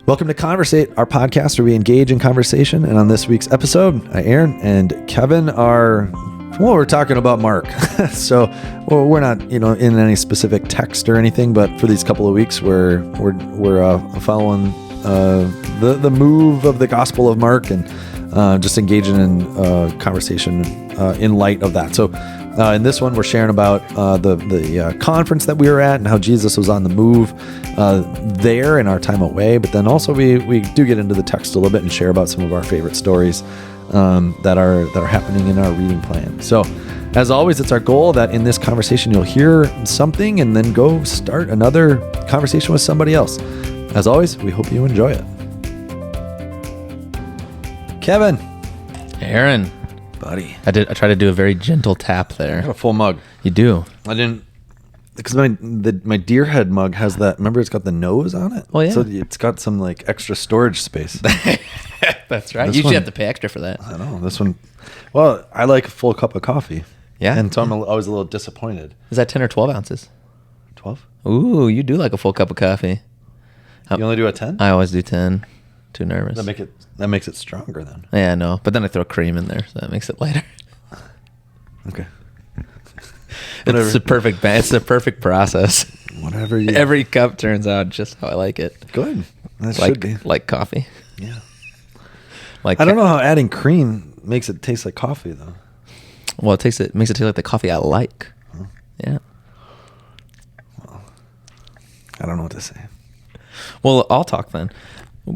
Welcome to Conversate, our podcast where we engage in conversation. And on this week's episode, Aaron and Kevin we're talking about Mark. So we're not, in any specific text or anything, but for these couple of weeks, we're following the move of the Gospel of Mark and just engaging in conversation in light of that. So in this one, we're sharing about the conference that we were at and how Jesus was on the move there in our time away. But then also we do get into the text a little bit and share about some of our favorite stories that are happening in our reading plan. So as always, it's our goal that in this conversation you'll hear something and then go start another conversation with somebody else. As always, we hope you enjoy it. Kevin. Aaron. Buddy. I tried to do a very gentle tap there. I got a full mug. You do? I didn't, because my deer head mug has that, remember it's got the nose on it? Oh, yeah. So it's got some like extra storage space. That's right. This You usually one, have to pay extra for that. I know. This one, well, I like a full cup of coffee. Yeah? And so I'm always a little disappointed. Is that 10 or 12 ounces? 12? Ooh, you do like a full cup of coffee. You only do a 10? I always do 10. Too nervous. That makes it stronger then. Yeah, I know. But then I throw cream in there, so that makes it lighter. Okay. It's the perfect process. Whatever you... Every cup turns out just how I like it. Good. That should be. Like coffee. Yeah. I don't know how adding cream makes it taste like coffee, though. Well, makes it taste like the coffee I like. Huh. Yeah. Well, I don't know what to say. Well, I'll talk then.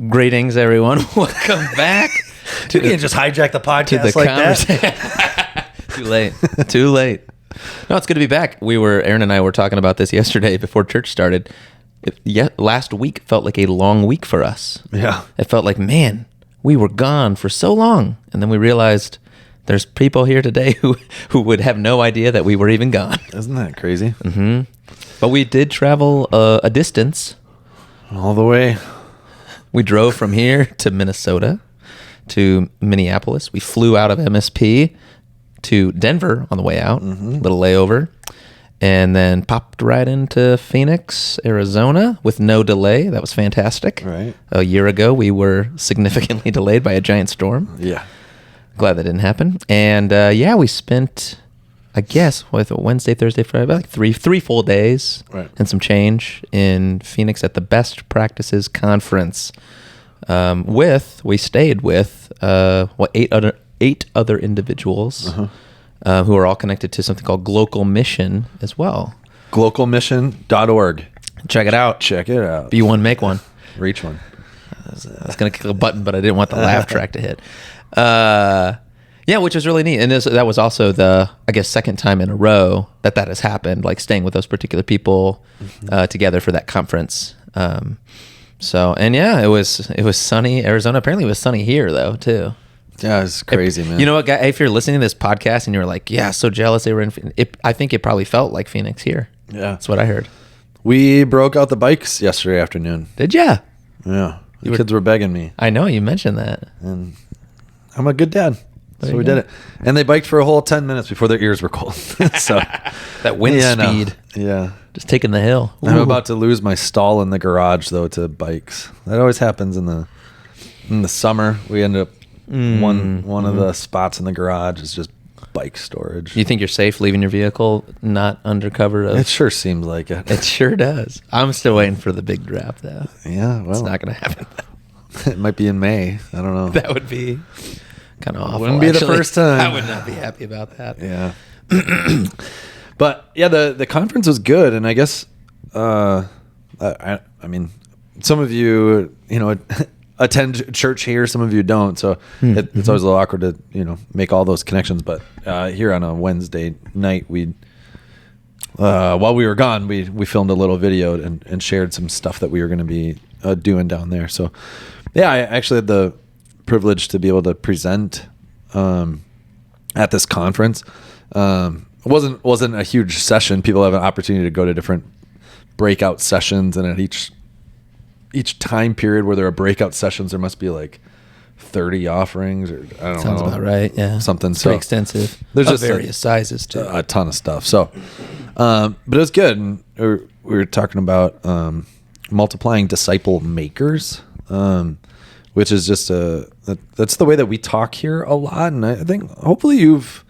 Greetings, everyone. Welcome back. You can't just hijack the podcast to the like that. Too late. No, it's good to be back. Aaron and I were talking about this yesterday before church started. Last week felt like a long week for us. Yeah. It felt like, man, we were gone for so long. And then we realized there's people here today who would have no idea that we were even gone. Isn't that crazy? Mm-hmm. But we did travel a distance. All the way. We drove from here to Minnesota, to Minneapolis. We flew out of MSP to Denver on the way out, little layover, and then popped right into Phoenix, Arizona with no delay. That was fantastic. Right. A year ago, we were significantly delayed by a giant storm. Yeah. Glad that didn't happen. And we spent, I guess, Wednesday, Thursday, Friday, about like three full days and some change in Phoenix at the Best Practices Conference. We stayed with 8 other individuals who are all connected to something called Global Mission as well. Globalmission.org. Check it out. Be one, make one. Reach one. I was going to click a button, but I didn't want the laugh track to hit. Which was really neat. And that was also the, I guess, second time in a row that has happened, like staying with those particular people together for that conference. It was sunny Arizona. Apparently it was sunny here though too. Yeah, it's crazy, man. You know what, guy? If you're listening to this podcast and you're like, yeah, so jealous they were in Phoenix, I think it probably felt like Phoenix here. Yeah. That's what I heard. We broke out the bikes yesterday afternoon. Did ya? Yeah. The kids were begging me. I know, you mentioned that. And I'm a good dad. There So we go. did it. And they biked for a whole 10 minutes before their ears were cold. So That wind speed. No. Yeah. Just taking the hill. Ooh. I'm about to lose my stall in the garage though to bikes. That always happens in the summer. We end up one of the spots in the garage is just bike storage. You think you're safe leaving your vehicle not under cover of... It sure seems like it. It sure does. I'm still waiting for the big drop though. Yeah, well. It's not going to happen. It might be in May. I don't know. That would be kind of awful. Wouldn't be actually. the first time. I would not be happy about that. Yeah. But yeah, the conference was good, and I guess I mean, some of you attend church here, some of you don't, so it's always a little awkward to make all those connections. But here on a Wednesday night, while we were gone, we filmed a little video and shared some stuff that we were going to be doing down there. So yeah, I actually had the privilege to be able to present at this conference. It wasn't a huge session. People have an opportunity to go to different breakout sessions, and at each time period where there are breakout sessions, there must be like 30 offerings, or I don't know. Sounds about right. Yeah, something. It's so pretty extensive. There's just various sizes too. A ton of stuff. So, but it was good. And we were talking about multiplying disciple makers. which is just that's the way that we talk here a lot. And I think hopefully you've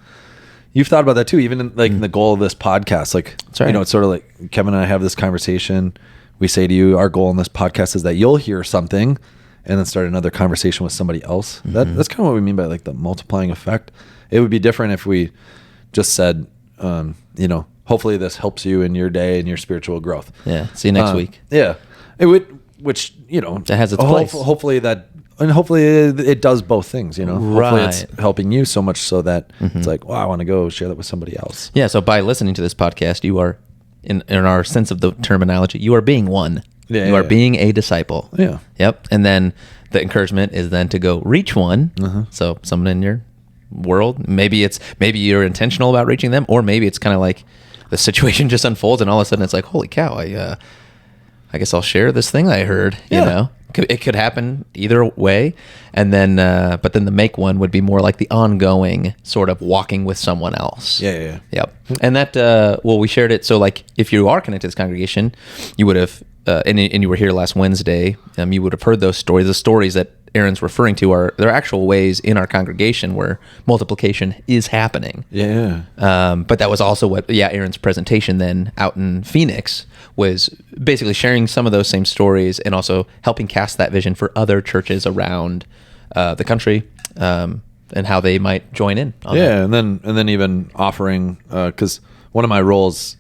thought about that too, even in the goal of this podcast. Like, right. It's sort of like Kevin and I have this conversation. We say to you, our goal in this podcast is that you'll hear something and then start another conversation with somebody else. That's kind of what we mean by like the multiplying effect. It would be different if we just said, hopefully this helps you in your day and your spiritual growth. Yeah. See you next week. Yeah. It would, which, it has its place. Hopefully it does both things, Right. Hopefully it's helping you so much so that it's like, well, I want to go share that with somebody else. Yeah. So by listening to this podcast, you are, in our sense of the terminology, you are being one. Yeah, you are being a disciple. Yeah. Yep. And then the encouragement is then to go reach one. So someone in your world, maybe you're intentional about reaching them, or maybe it's kind of like the situation just unfolds and all of a sudden it's like, holy cow, I guess I'll share this thing I heard. It could happen either way. And then but then the make one would be more like the ongoing sort of walking with someone else. Yeah. Yep. And that we shared it, so like if you are connected to this congregation, you would have and you were here last Wednesday, you would have heard those stories. The stories that Aaron's referring to they're actual ways in our congregation where multiplication is happening. Yeah. But that was also what Aaron's presentation then out in Phoenix was basically sharing some of those same stories and also helping cast that vision for other churches around the country and how they might join in on that. And then even offering, because one of my roles,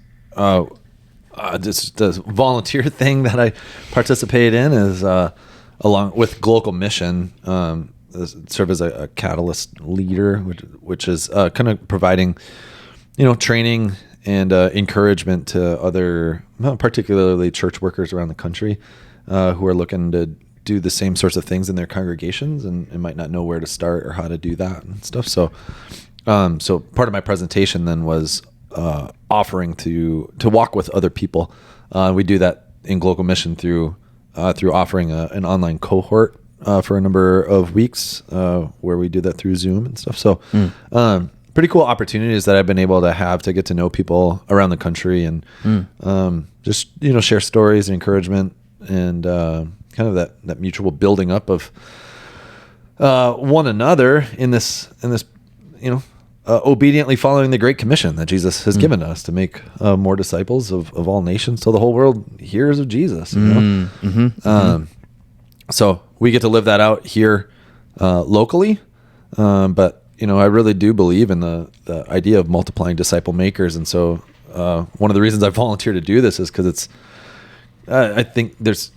just the volunteer thing that I participate in is along with local mission, serve as a catalyst leader, which is kind of providing, training and encouragement to other, particularly church workers around the country, who are looking to do the same sorts of things in their congregations and might not know where to start or how to do that and stuff. So part of my presentation then was offering to walk with other people. We do that in global mission through offering an online cohort for a number of weeks, where we do that through Zoom and stuff. So pretty cool opportunities that I've been able to have to get to know people around the country and just share stories and encouragement and kind of that mutual building up of one another in this obediently following the Great Commission that Jesus has given us to make more disciples of all nations, so the whole world hears of Jesus. So we get to live that out here locally, but I really do believe in the idea of multiplying disciple makers, and so one of the reasons I volunteer to do this is because it's I think there's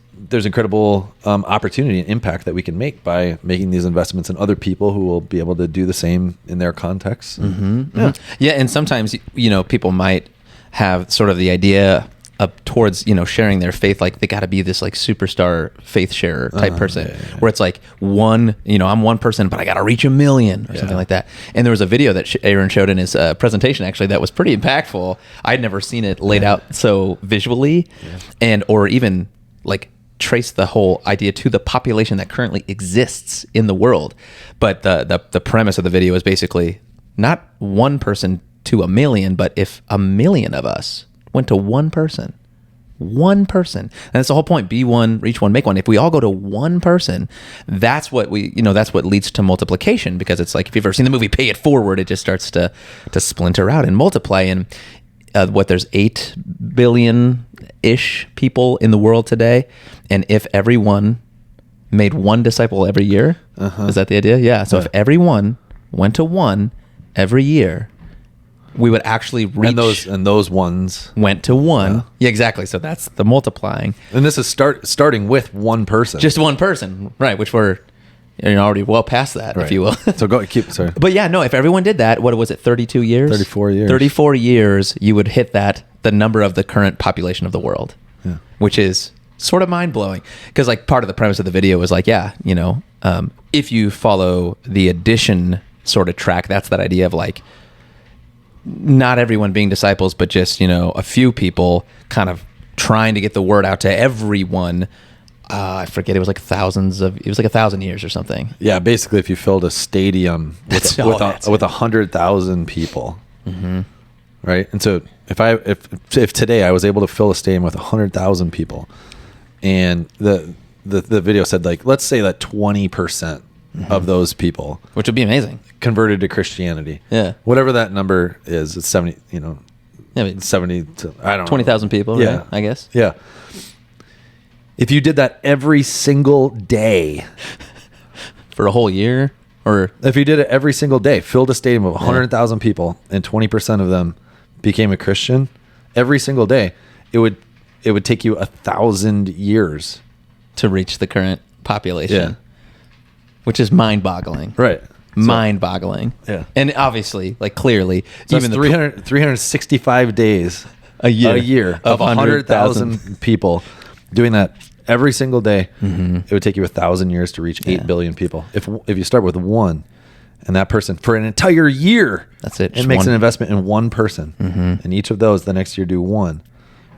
incredible opportunity and impact that we can make by making these investments in other people who will be able to do the same in their context. Yeah, and sometimes people might have sort of the idea of towards sharing their faith, like they got to be this like superstar faith sharer type person, where it's like one, I'm one person, but I got to reach 1 million or something like that. And there was a video that Aaron showed in his presentation actually that was pretty impactful. I'd never seen it laid out so visually, and or even like trace the whole idea to the population that currently exists in the world. But the premise of the video is basically not one person to 1 million, but if 1 million of us went to one person, and that's the whole point. Be one, reach one, make one. If we all go to one person, that's what that's what leads to multiplication, because it's like, if you've ever seen the movie Pay It Forward, it just starts to splinter out and multiply. And there's 8 billion-ish people in the world today, and if everyone made one disciple every year, is that the idea? Yeah. So if everyone went to one every year, we would actually reach. And those ones went to one. Yeah, exactly. So that's the multiplying. And this is starting with one person. Just one person, right? Which we're already well past that, if you will. So sorry. But yeah, no. If everyone did that, what was it? 32 years. 34 years. 34 years, you would hit the number of the current population of the world, which is sort of mind blowing. Because like part of the premise of the video was like, if you follow the addition sort of track, that's that idea of like, not everyone being disciples, but just, a few people kind of trying to get the word out to everyone. I forget, it was like 1,000 years or something. Yeah, basically if you filled a stadium with 100,000 people, right? And so if today I was able to fill a stadium with 100,000 people, and the video said, like, let's say that 20% of those people, which would be amazing, converted to Christianity. Yeah. Whatever that number is, it's 70, Yeah, I mean, 70 to, I don't know. 20,000 people, Yeah. right? I guess. Yeah. If you did that every single day for a whole year, or if you did it every single day, filled a stadium of 100,000 people and 20% of them became a Christian every single day, it would take you 1,000 years to reach the current population. Yeah. Which is mind-boggling. Right. Mind-boggling. Yeah. And obviously, like, clearly, So even that's 365 days a year of 100,000 people doing that every single day. It would take you 1,000 years to reach 8 billion people. If you start with one, and that person for an entire year, that's it. It makes an investment in one person, and each of those the next year do one.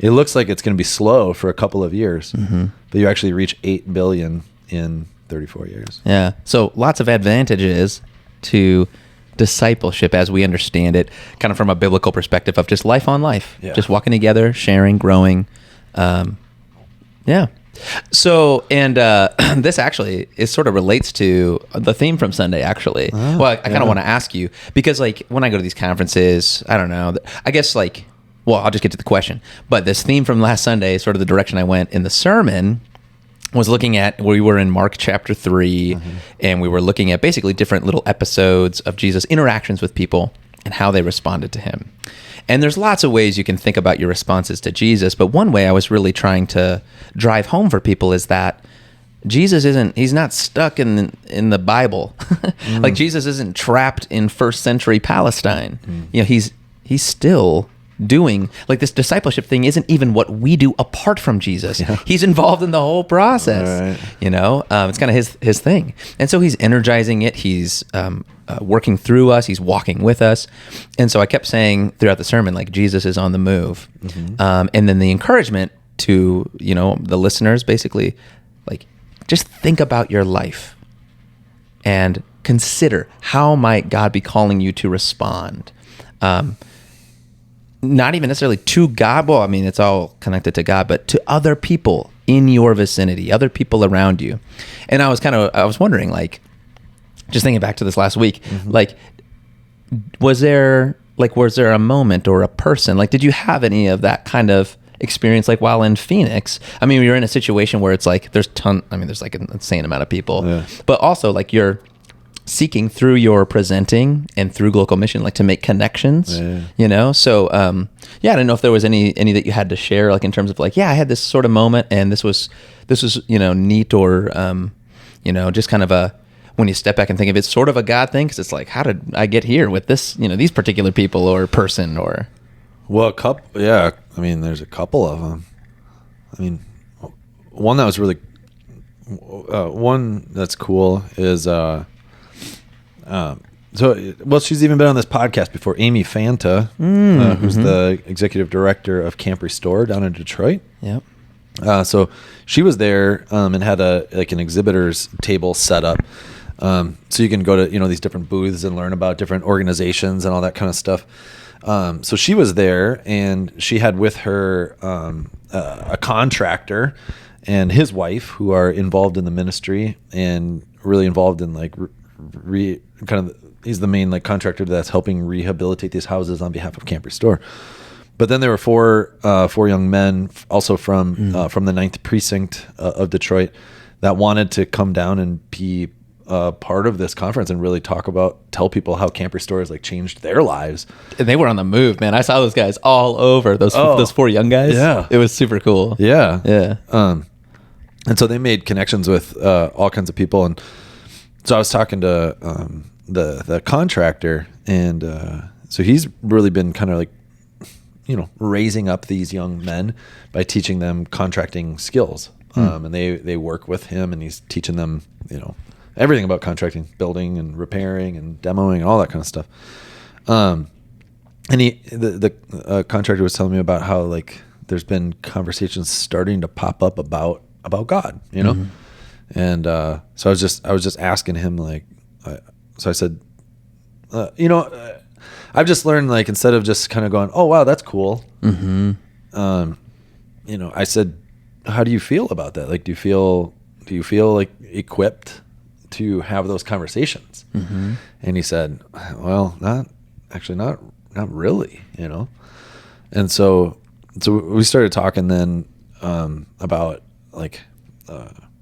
It looks like it's going to be slow for a couple of years, but you actually reach 8 billion in 34 years. Yeah. So lots of advantages to discipleship as we understand it, kind of from a biblical perspective of just life on life, just walking together, sharing, growing. Yeah. So, and this actually sort of relates to the theme from Sunday, actually. Well, I kind of want to ask you, because like when I go to these conferences, I don't know, I guess like, well, I'll just get to the question. But this theme from last Sunday, sort of the direction I went in the sermon, was looking at, we were in Mark chapter 3, and we were looking at basically different little episodes of Jesus' interactions with people and how they responded to him. And there's lots of ways you can think about your responses to Jesus, but one way I was really trying to drive home for people is that Jesus he's not stuck in the Bible. Like Jesus isn't trapped in first century Palestine. You know, he's still doing, like, this discipleship thing isn't even what we do apart from Jesus. He's involved in the whole process. You know, it's kind of his thing, and so he's energizing it. He's working through us. He's walking with us, and so I kept saying throughout the sermon, like, Jesus is on the move, and then the encouragement to, you know, the listeners, basically, like, just think about your life and consider how might God be calling you to respond. Not even necessarily to God. Well, I mean, it's all connected to God, but to other people in your vicinity, other people around you. And I was wondering, like, just thinking back to this last week, like, was there a moment or a person, like, did you have any of that kind of experience, like, while in Phoenix? I mean, you're in a situation where it's like, there's like an insane amount of people, but also, like, you're seeking through your presenting and through local mission, like, to make connections, you know? So, I don't know if there was any that you had to share, like, in terms of, like, I had this sort of moment and this was, you know, neat, or, you know, just kind of when you step back and think of it, sort of a God thing. 'Cause it's like, how did I get here with this, you know, these particular people or person, or. Well, I mean, there's a couple of them. I mean, one that was really, one that's cool is, she's even been on this podcast before. Amy Fanta, who's the executive director of Camp Restore down in Detroit. Yep. So she was there and had an exhibitors table set up, so you can go to, you know, these different booths and learn about different organizations and all that kind of stuff. So she was there, and she had with her a contractor and his wife, who are involved in the ministry and really involved in, like, he's the main, like, contractor that's helping rehabilitate these houses on behalf of Camp Restore. But then there were four young men, also from the 9th Precinct of Detroit, that wanted to come down and be part of this conference and really tell people how Camp Restore has, like, changed their lives. And they were on the move, man. I saw those guys all over, those 4 young guys. Yeah. It was super cool. Yeah. Yeah. And so they made connections with all kinds of people. And so I was talking to the contractor, and so he's really been kind of, like, you know, raising up these young men by teaching them contracting skills. And they work with him, and he's teaching them, you know, everything about contracting, building and repairing and demoing and all that kind of stuff. And the contractor was telling me about how, like, there's been conversations starting to pop up about God, you know? And so I was just asking him, like, so I said, you know, I've just learned, like, instead of just kind of going, oh, wow, that's cool. You know, I said, how do you feel about that? Like, do you feel do you feel like equipped to have those conversations? Mm-hmm. And he said, well, not really, And so we started talking then about like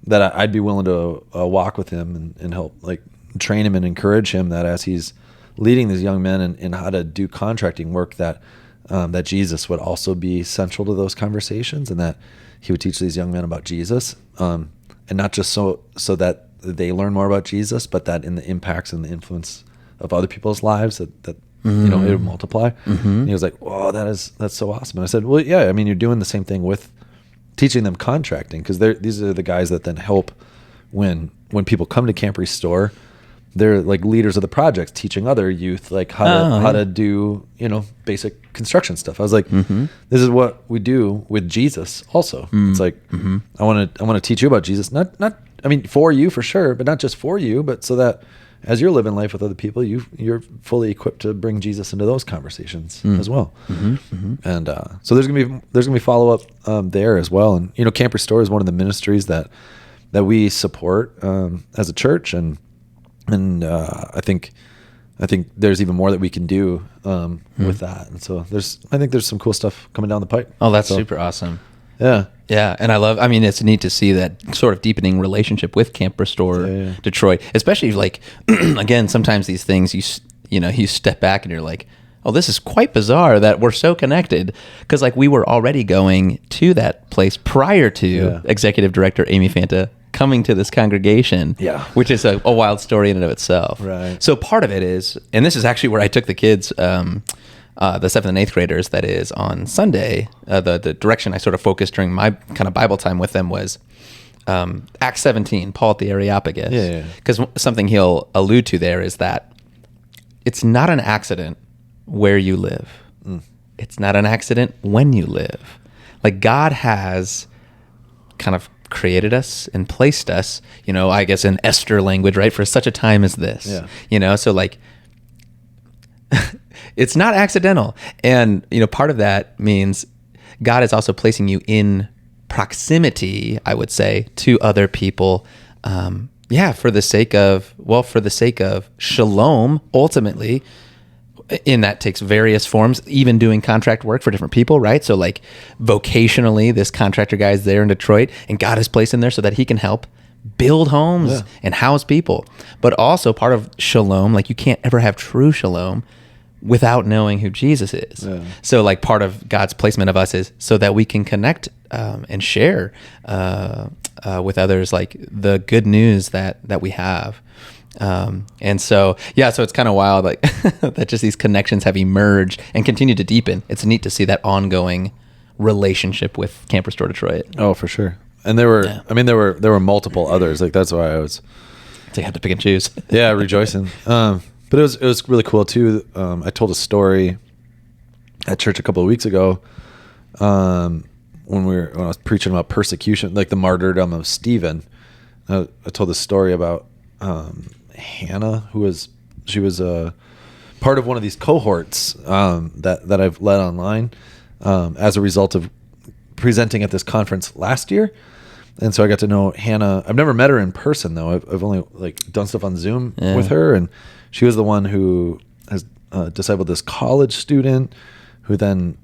that I'd be willing to walk with him and help like train him and encourage him that as he's leading these young men in how to do contracting work, that Jesus would also be central to those conversations, and that he would teach these young men about Jesus, and not just so that they learn more about Jesus, but that in the impacts and the influence of other people's lives that it would multiply. Mm-hmm. And he was like, "Whoa, that's so awesome." And I said, "Well, yeah, I mean, you're doing the same thing with teaching them contracting, because these are the guys that then help when people come to Camp Restore. They're like leaders of the projects, teaching other youth like how to do basic construction stuff." I was like, "This is what we do with Jesus also." It's like I want to teach you about Jesus, not I mean for you for sure, but not just for you, but so that as you're living life with other people, you're fully equipped to bring Jesus into those conversations as well. And so there's gonna be follow up there as well. And Camp Restore is one of the ministries that we support as a church, and I think there's even more that we can do with that. And so I think there's some cool stuff coming down the pipe. Oh, that's super awesome. Yeah. Yeah. And it's neat to see that sort of deepening relationship with Camp Restore Detroit, especially like, again, sometimes these things you step back and you're like, oh, this is quite bizarre that we're so connected, because like we were already going to that place prior to Executive Director Amy Fanta coming to this congregation, which is a wild story in and of itself. Right. So part of it is, and this is actually where I took the kids, the 7th and 8th graders, that is on Sunday, the direction I sort of focused during my kind of Bible time with them was Acts 17, Paul at the Areopagus. Yeah. Because something he'll allude to there is that it's not an accident where you live. It's not an accident when you live. Like God has kind of created us and placed us, I guess in Esther language, right, for such a time as this. So like it's not accidental. And part of that means God is also placing you in proximity, I would say, to other people, for the sake of shalom, ultimately. And that takes various forms, even doing contract work for different people, right? So like vocationally, this contractor guy is there in Detroit, and God is placed in there so that he can help build homes and house people. But also part of shalom, like you can't ever have true shalom without knowing who Jesus is. Yeah. So like part of God's placement of us is so that we can connect and share with others like the good news that we have. And so it's kind of wild, like that just these connections have emerged and continue to deepen. It's neat to see that ongoing relationship with Camp Restore Detroit. Oh, for sure. And there were multiple others. Like that's why I was, so you had to pick and choose. Yeah. Rejoicing. But it was really cool too. I told a story at church a couple of weeks ago, when I was preaching about persecution, like the martyrdom of Stephen. I told this story about, Hannah, who was part of one of these cohorts that I've led online as a result of presenting at this conference last year. And so I got to know Hannah. I've never met her in person though. I've only like done stuff on Zoom with her, and she was the one who has discipled this college student who then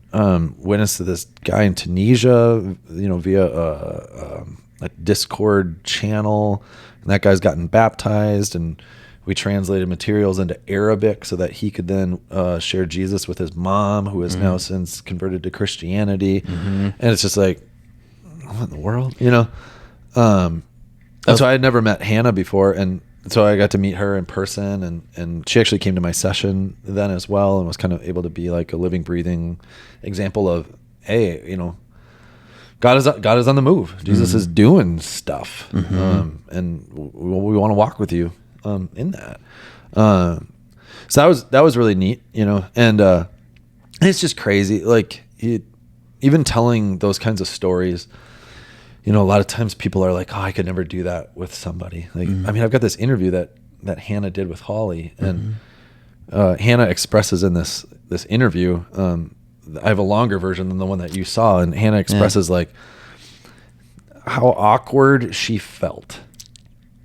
witnessed to this guy in Tunisia, via a Discord channel. And that guy's gotten baptized, and we translated materials into Arabic so that he could then share Jesus with his mom, who has now since converted to Christianity. And it's just like, what in the world, And so I had never met Hannah before, and so I got to meet her in person, and she actually came to my session then as well, and was kind of able to be like a living, breathing example of, hey, God is on the move. Jesus is doing stuff, and we want to walk with you in that. So that was really neat, and it's just crazy. Like even telling those kinds of stories, a lot of times people are like, "Oh, I could never do that with somebody." Like, I mean, I've got this interview that Hannah did with Holly, and Hannah expresses in this interview. I have a longer version than the one that you saw, and Hannah expresses like, how awkward she felt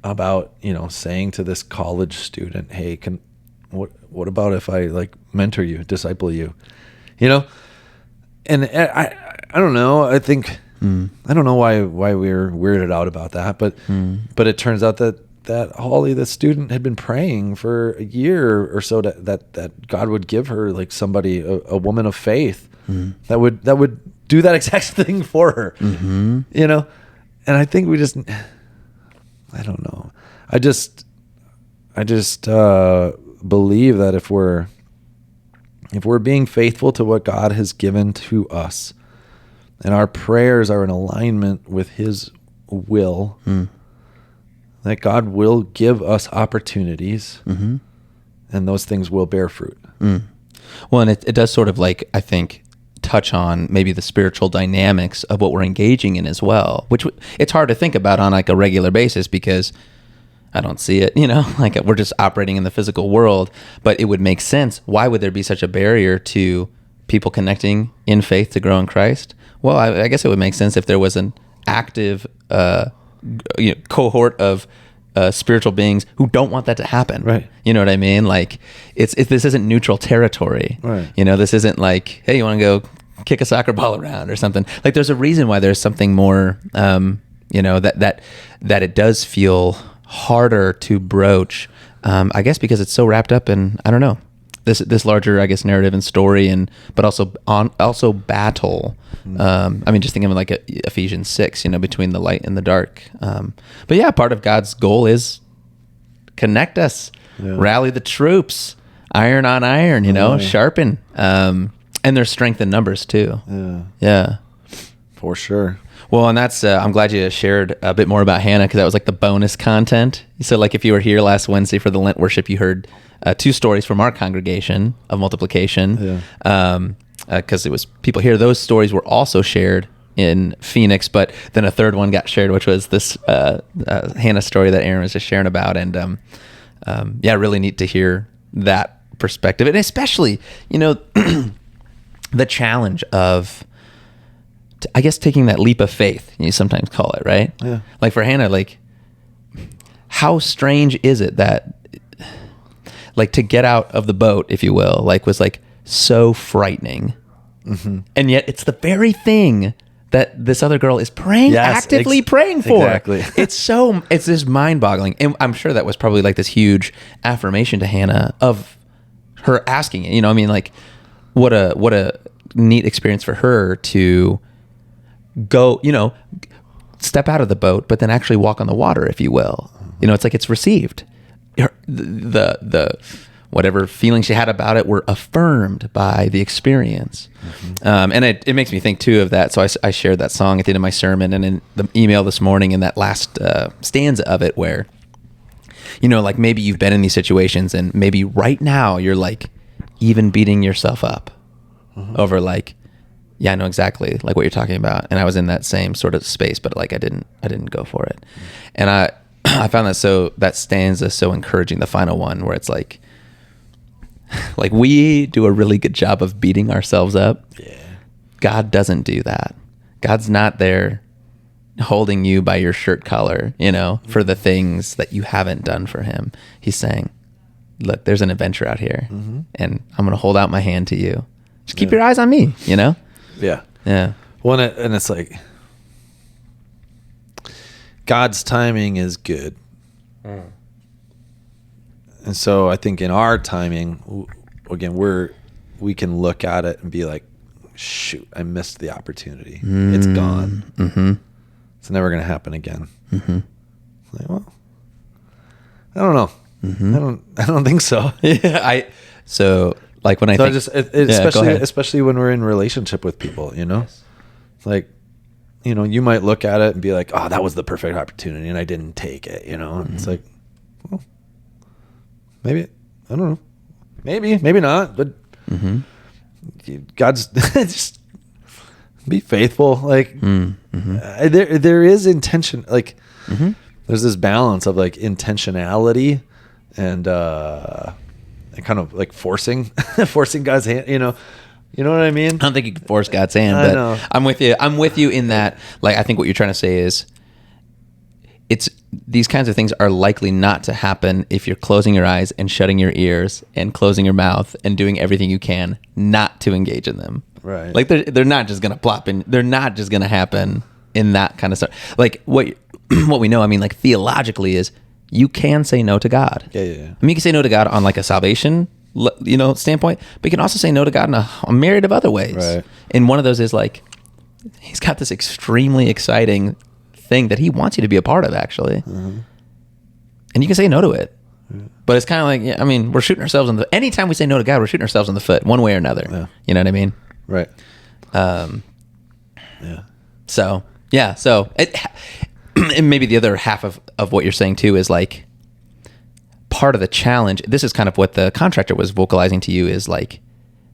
about, saying to this college student, hey, what about if I like mentor you, disciple you, and I don't know. I think, I don't know why we're weirded out about that, but it turns out that Holly, the student, had been praying for a year or so that God would give her like somebody, a woman of faith that would do that exact thing for her, and I think we just, I don't know. I just believe that if we're being faithful to what God has given to us, and our prayers are in alignment with His will, that God will give us opportunities, and those things will bear fruit. Well, and it does sort of like, I think, touch on maybe the spiritual dynamics of what we're engaging in as well, which it's hard to think about on like a regular basis because I don't see it, like we're just operating in the physical world, but it would make sense. Why would there be such a barrier to people connecting in faith to grow in Christ? Well, I guess it would make sense if there was an active cohort of spiritual beings who don't want that to happen. Right. You know what I mean? Like this isn't neutral territory. Right. This isn't like, hey, you want to go kick a soccer ball around or something. Like there's a reason why there's something more, that it does feel harder to broach. I guess because it's so wrapped up in, I don't know, this larger, I guess, narrative and story, but also battle. Just thinking of like Ephesians 6, between the light and the dark. But yeah, part of God's goal is connect us, rally the troops, iron on iron, sharpen. And there's strength in numbers too. Yeah. For sure. Well, and that's, I'm glad you shared a bit more about Hannah, because that was like the bonus content. So like if you were here last Wednesday for the Lent worship, you heard 2 stories from our congregation of multiplication. Because it was people here. Those stories were also shared in Phoenix, but then a third one got shared, which was this Hannah story that Aaron was just sharing about. And really neat to hear that perspective. And especially, the challenge of, I guess, taking that leap of faith, you sometimes call it, right? Yeah. Like for Hannah, like how strange is it that like to get out of the boat, if you will, like was like so frightening. And yet it's the very thing that this other girl is praying, actively praying for. Exactly. It's just mind boggling. And I'm sure that was probably like this huge affirmation to Hannah of her asking it, like what a neat experience for her to go, step out of the boat, but then actually walk on the water, if you will. It's like it's received. The whatever feelings she had about it were affirmed by the experience. And it makes me think too of that. So I shared that song at the end of my sermon, and in the email this morning in that last stanza of it where, like maybe you've been in these situations and maybe right now you're like even beating yourself up over like, yeah, I know exactly like what you're talking about. And I was in that same sort of space, but like I didn't go for it. And I found that stanza so encouraging, the final one, where it's like we do a really good job of beating ourselves up. Yeah. God doesn't do that. God's not there holding you by your shirt collar, for the things that you haven't done for him. He's saying, look, there's an adventure out here, and I'm going to hold out my hand to you. Just keep your eyes on me, Yeah. Yeah. Well, and it's like God's timing is good. And so I think in our timing, again, we can look at it and be like, shoot, I missed the opportunity. It's gone. It's never going to happen again. Like, well, I don't know. I don't think so. Yeah. Like when I think, especially when we're in relationship with people, like, you might look at it and be like, oh, that was the perfect opportunity and I didn't take it, and it's like, well, maybe, I don't know, maybe not, but God's just be faithful. Like there is intention, like there's this balance of like intentionality and kind of like forcing God's hand, You know what I mean? I don't think you can force God's hand, I but know. I'm with you. I'm with you in that, like, I think what you're trying to say is these kinds of things are likely not to happen if you're closing your eyes and shutting your ears and closing your mouth and doing everything you can not to engage in them. Right. Like they're not just going to plop in. They're not just going to happen in that kind of stuff. Like what we know, I mean, like theologically is you can say no to God. Yeah. I mean, you can say no to God on like a salvation, standpoint, but you can also say no to God in a myriad of other ways. Right. And one of those is like, he's got this extremely exciting thing that he wants you to be a part of, actually. And you can say no to it. But it's kind of like, yeah, I mean, we're shooting ourselves anytime we say no to God, we're shooting ourselves in the foot one way or another. Yeah. You know what I mean? Right. So and maybe the other half of what you're saying too is like part of the challenge. This is kind of what the contractor was vocalizing to you is like,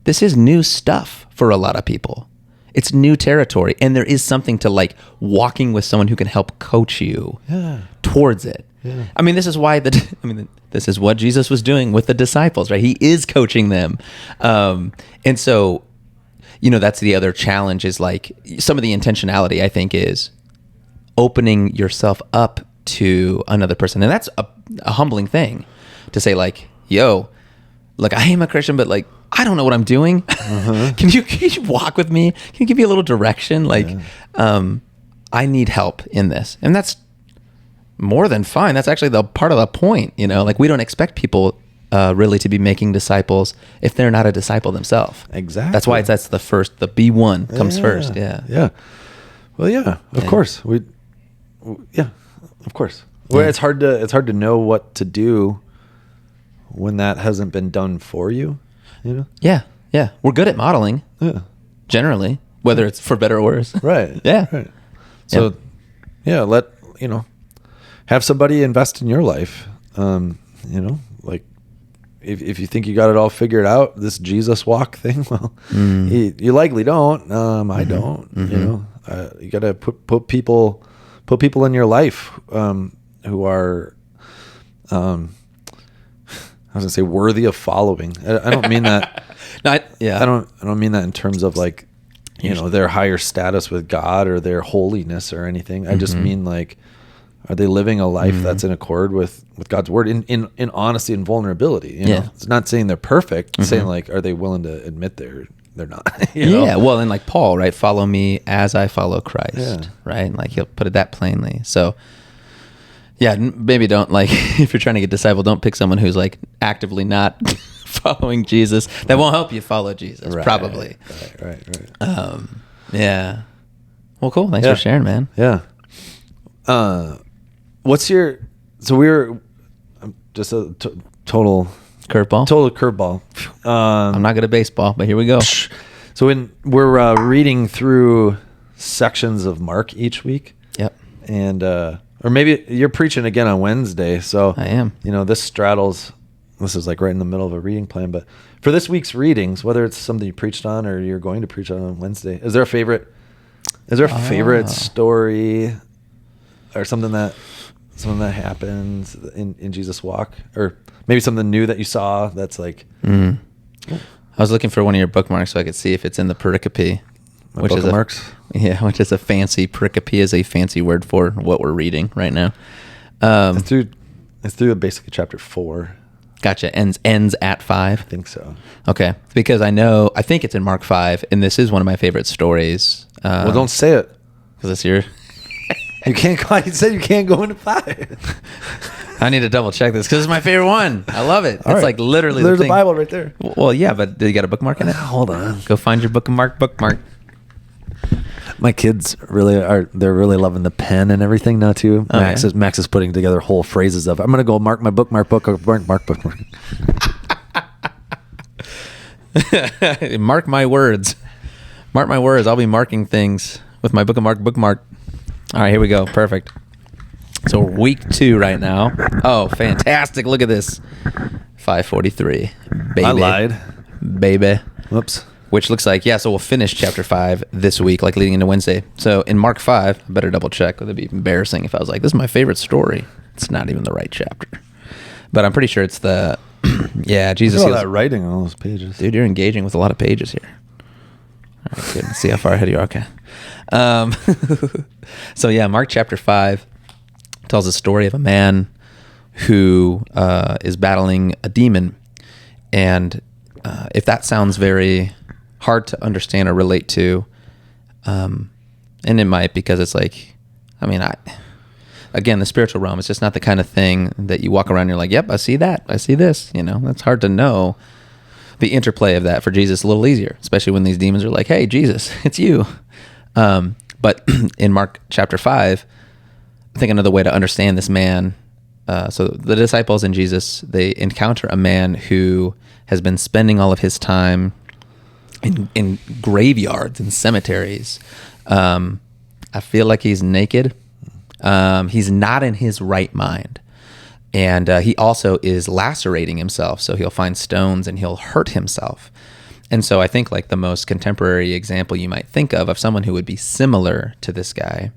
this is new stuff for a lot of people. It's new territory. And there is something to like walking with someone who can help coach you towards it. Yeah. I mean, this is why this is what Jesus was doing with the disciples, right? He is coaching them. And so, that's the other challenge is like some of the intentionality, I think, is opening yourself up to another person. And that's a humbling thing to say like, yo, look, I am a Christian, but like, I don't know what I'm doing. Can you walk with me? Can you give me a little direction? Like, I need help in this. And that's more than fine. That's actually the part of the point, like we don't expect people really to be making disciples if they're not a disciple themselves. Exactly. That's why that's the B1 comes first. Yeah. Yeah. Well, yeah, of course. Of course. Well, it's hard to know what to do when that hasn't been done for you, Yeah. We're good at modeling. Yeah. Generally, whether it's for better or worse. Right. Yeah. Right. So, let have somebody invest in your life. Like if you think you got it all figured out, this Jesus walk thing, well, you likely don't. I don't. You got to put people in your life who are, I was gonna say worthy of following. I don't mean that. I don't mean that in terms of like, their higher status with God or their holiness or anything. I just mean like, are they living a life that's in accord with God's word in honesty and vulnerability? It's not saying they're perfect. It's saying like, are they willing to admit they're not? Well, and like Paul, right? Follow me as I follow Christ, right? And like he'll put it that plainly. So maybe don't like if you're trying to get disciple, don't pick someone who's like actively not following Jesus. That won't help you follow Jesus, probably. Right. Yeah. Well, cool. Thanks for sharing, man. Yeah. So we're just a total curveball. I'm not good at baseball, but here we go. So we're reading through sections of Mark each week. Yep. And or maybe you're preaching again on Wednesday. So I am. This straddles. This is like right in the middle of a reading plan. But for this week's readings, whether it's something you preached on or you're going to preach on Wednesday, is there a favorite story or something that happens in Jesus' walk, or maybe something new that you saw that's like? I was looking for one of your bookmarks so I could see if it's in the pericope. Which is a fancy pericope is a fancy word for what we're reading right now. It's through basically chapter 4. Gotcha. Ends at 5. I think so. Okay, because I think it's in Mark 5, and this is one of my favorite stories. Well, don't say it because it's your. You can't go. You said you can't go into 5. I need to double check this because it's my favorate one. I love it. It's like literally there's the a Bible right there. Well, yeah, but you got a bookmark in it? Hold on. Go find your bookmark. My kids they're really loving the pen and everything now too. Max is putting together whole phrases of, I'm going to go mark my bookmark. Mark my words. Mark my words. I'll be marking things with my bookmark. All right, here we go. Perfect. So week 2 right now. Oh, fantastic. Look at this. 5:43. Baby. I lied. Baby. Whoops. Which looks like, so we'll finish chapter 5 this week, like leading into Wednesday. So in Mark 5, I better double check. It'd be embarrassing if I was like, this is my favorite story. It's not even the right chapter. But I'm pretty sure it's the, Jesus. Look at all that writing on all those pages. Dude, you're engaging with a lot of pages here. All right, good. See how far ahead you are. Okay. So yeah, Mark chapter 5 tells a story of a man who is battling a demon. And if that sounds very hard to understand or relate to, and it might, because it's like, I mean, again, the spiritual realm is just not the kind of thing that you walk around and you're like, yep, I see that. I see this. You know, it's hard to know the interplay of that. For Jesus, a little easier, especially when these demons are like, hey, Jesus, it's you. But in Mark chapter 5, I think another way to understand this man, so the disciples and Jesus, they encounter a man who has been spending all of his time in graveyards and cemeteries. I feel like he's naked. He's not in his right mind. And he also is lacerating himself. So he'll find stones and he'll hurt himself. And so I think like the most contemporary example you might think of someone who would be similar to this guy,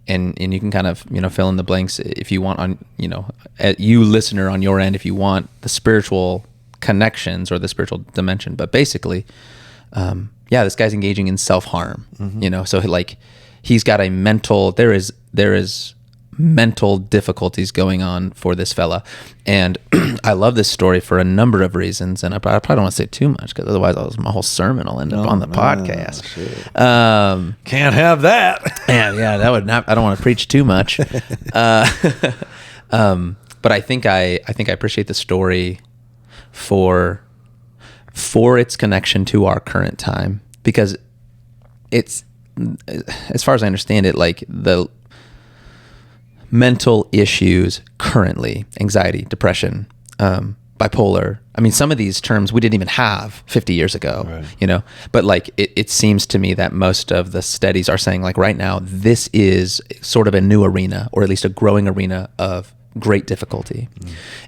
and you can kind of, you know, fill in the blanks if you want on, you know, you listener on your end, if you want the spiritual connections or the spiritual dimension. But basically, yeah, this guy's engaging in self-harm, you know, so he's got a mental, there is mental difficulties going on for this fella. And I love this story for a number of reasons. And I probably don't want to say too much, because otherwise my whole sermon will end up on the podcast. Can't have that. yeah, that would not, I don't want to preach too much. But I think I appreciate the story for its connection to our current time, because it's, as far as I understand it, like the mental issues currently, anxiety, depression, bipolar. I mean, some of these terms we didn't even have 50 years ago, right. You know, but like it seems to me that most of the studies are saying like right now, this is sort of a new arena, or at least a growing arena of great difficulty.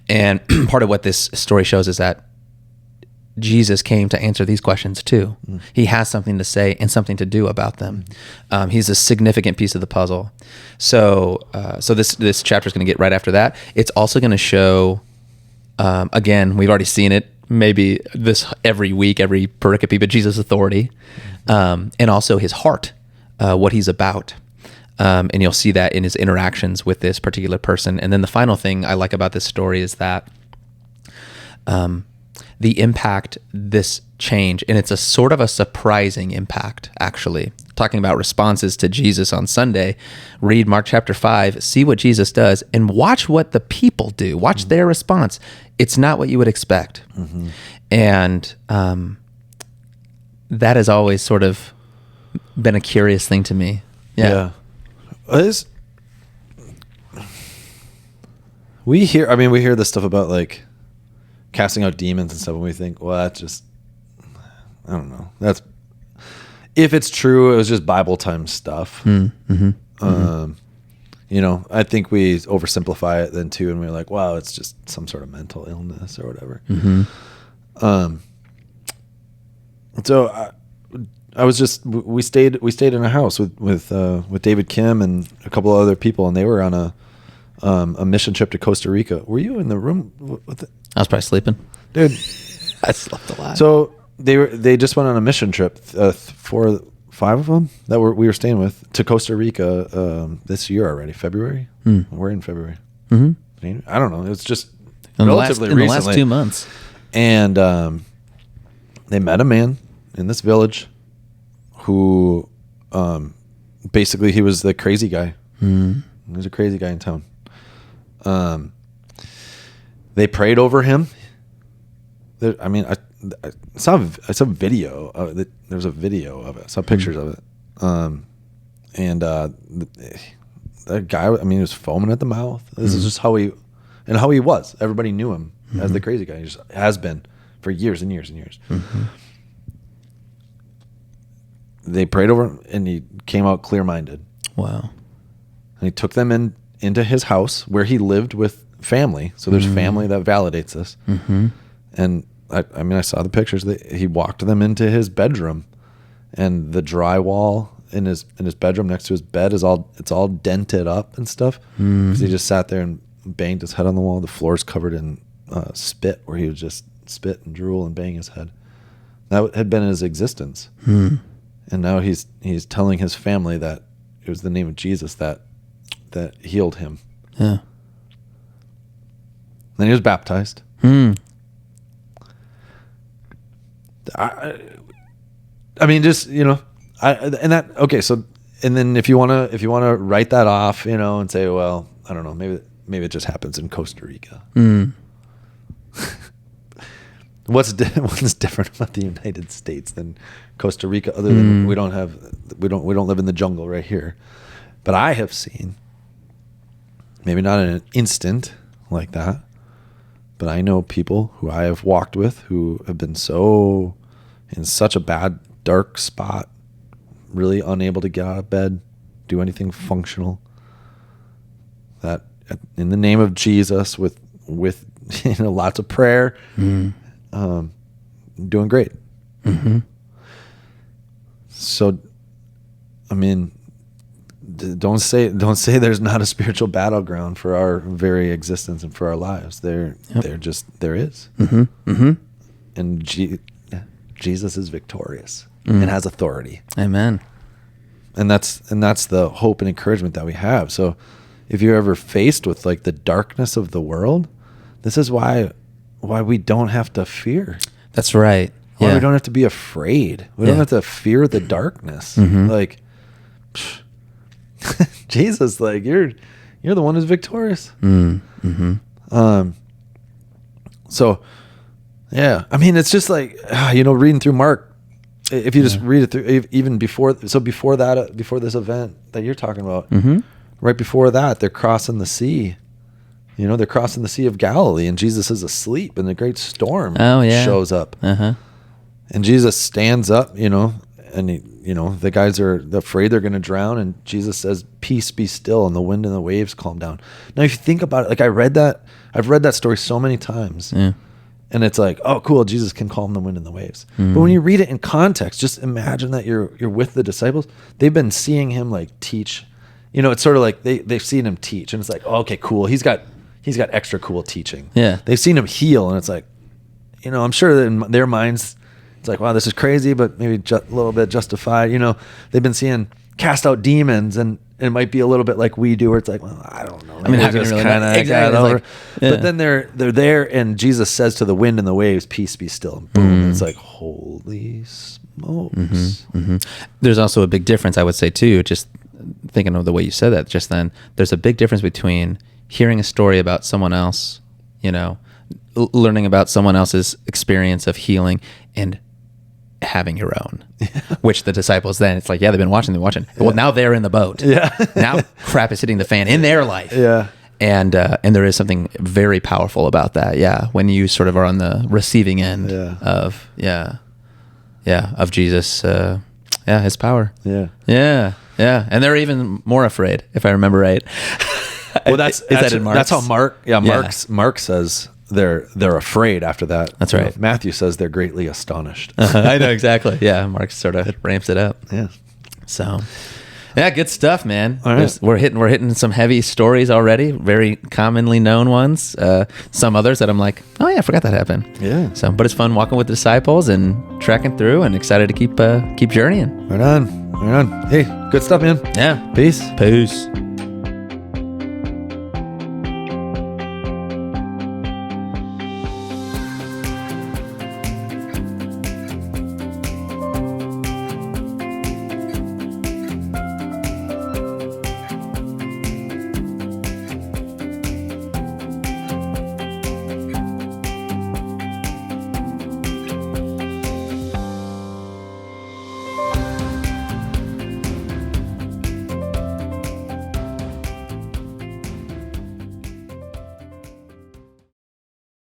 And part of what this story shows is that Jesus came to answer these questions too. He has something to say and something to do about them. He's a significant piece of the puzzle. So this chapter is going to get right after that. It's also going to show, again, we've already seen it, maybe this every week, every pericope, but Jesus' authority, and also his heart, what he's about. And you'll see that in his interactions with this particular person. And then the final thing I like about this story is that the impact this change, and it's a sort of a surprising impact, actually. Talking about responses to Jesus on Sunday, read Mark chapter 5, see what Jesus does, and watch what the people do. Watch their response. It's not what you would expect. And that has always sort of been a curious thing to me. Yeah. We hear this stuff about like casting out demons and stuff, and we think, well, that's just, I don't know. That's, if it's true, it was just Bible time stuff. You know, I think we oversimplify it then too, and we're like, wow, it's just some sort of mental illness or whatever. So I was just, we stayed in a house with David Kim and a couple of other people, and they were on a mission trip to Costa Rica. Were you in the room with it? I was probably sleeping, dude. I slept a lot. So they just went on a mission trip, 5 of them that we were staying with, to Costa Rica this year already, February. We're in February. I don't know. It's just relatively recently. In the last 2 months. And they met a man in this village who basically he was the crazy guy. He was a crazy guy in town. They prayed over him. I saw video of it. There was a video of it. I saw pictures of it. That guy, he was foaming at the mouth. This is just how he was. Everybody knew him as the crazy guy. He just has been for years and years and years. They prayed over him, and he came out clear-minded. Wow. And he took them into his house where he lived with family. So there's family that validates this. And I saw the pictures. He walked them into his bedroom, and the drywall in his bedroom next to his bed it's all dented up and stuff. Because he just sat there and banged his head on the wall. The floor's covered in spit, where he would just spit and drool and bang his head. That had been his existence. And now he's telling his family that it was the name of Jesus that healed him. Yeah. Then he was baptized. I mean, just, and then if you want to write that off, and say, well, I don't know, maybe it just happens in Costa Rica. What's different about the United States than Costa Rica, other than we don't live in the jungle right here. But I have seen, maybe not in an instant like that, but I know people who I have walked with who have been in such a bad, dark spot, really unable to get out of bed, do anything functional, that in the name of Jesus, with lots of prayer, doing great. So, I mean, don't say there's not a spiritual battleground for our very existence and for our lives. There is. And Jesus is victorious and has authority. Amen. And that's the hope and encouragement that we have. So if you're ever faced with like the darkness of the world, this is why we don't have to fear. That's right. Why we don't have to be afraid. We don't have to fear the darkness. Like, Jesus, like you're the one who's victorious. So yeah, I mean, it's just like, reading through Mark, if you just read it through, even before this event that you're talking about, right before that, they're crossing the sea. They're crossing the Sea of Galilee, and Jesus is asleep, and the great storm shows up. And Jesus stands up, and the guys are afraid they're going to drown, and Jesus says, "Peace, be still," and the wind and the waves calm down. Now, if you think about it, like I've read that story so many times. Yeah. And it's like, oh, cool, Jesus can calm the wind and the waves. But when you read it in context, just imagine that you're with the disciples. They've been seeing him like teach. It's sort of like they've seen him teach, and it's like, oh, okay, cool. He's got extra cool teaching. Yeah. They've seen him heal, and it's like, I'm sure that in their minds, it's like, wow, this is crazy, but maybe a little bit justified. They've been seeing cast out demons, and it might be a little bit like we do, where it's like, well, I don't know. I mean, how can you really know? Exactly. Like, but then they're there, and Jesus says to the wind and the waves, "Peace, be still." And boom, it's like, holy smokes. There's also a big difference, I would say, too, just thinking of the way you said that just then. There's a big difference between hearing a story about someone else, learning about someone else's experience of healing, and having your own, which the disciples then, it's like, they've been watching. Well, now they're in the boat. Now crap is hitting the fan in their life. And there is something very powerful about that. When you sort of are on the receiving end of Jesus, his power. And they're even more afraid, if I remember right. Well, that's how Mark says they're afraid after that. That's right. Matthew says they're greatly astonished. I know, exactly. Yeah, Mark sort of ramps it up. Yeah. So, good stuff, man. All right. We're hitting some heavy stories already, very commonly known ones. Some others that I'm like, oh yeah, I forgot that happened. Yeah. So, but it's fun walking with the disciples and tracking through, and excited to keep journeying. Right on. Hey, good stuff, man. Yeah. Peace.